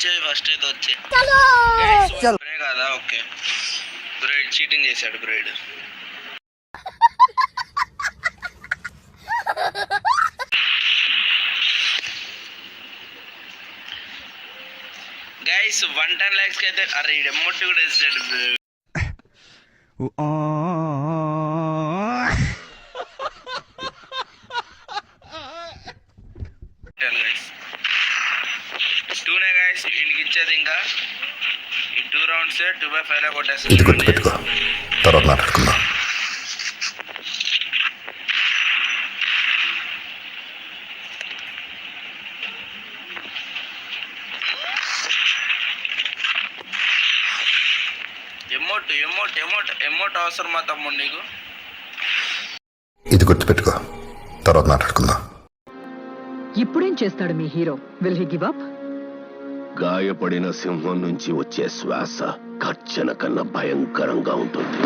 వచ్చే ఫస్ట్ అయితే వచ్చే కదా. ఓకే బ్రైడ్ చీటింగ్ చేశాడు బ్రైడ్. గైస్ 110 lakhs కి అయితే అరే ఎమ్మొట్టు కూడా వేసాడు. టూనే గైస్ వీళ్ళకి ఇచ్చేది ఇంకా ఈ 2 rounds 2/5 లో కొట్టేస్తాడు. ఇది గుర్తుపెట్టుకో, తర్వాత మాట్లాడుకుందాం. ఎమోట్ అవసరమా తమ్ముడు నీకు? ఇది గుర్తుపెట్టుకో, తర్వాత మాట్లాడుకుందాం. ఇప్పుడేం చేస్తాడు మీ hero? Will he give up? గాయపడిన సింహం నుంచి వచ్చే శ్వాస గర్జన కన్నా భయంకరంగా ఉంటుంది.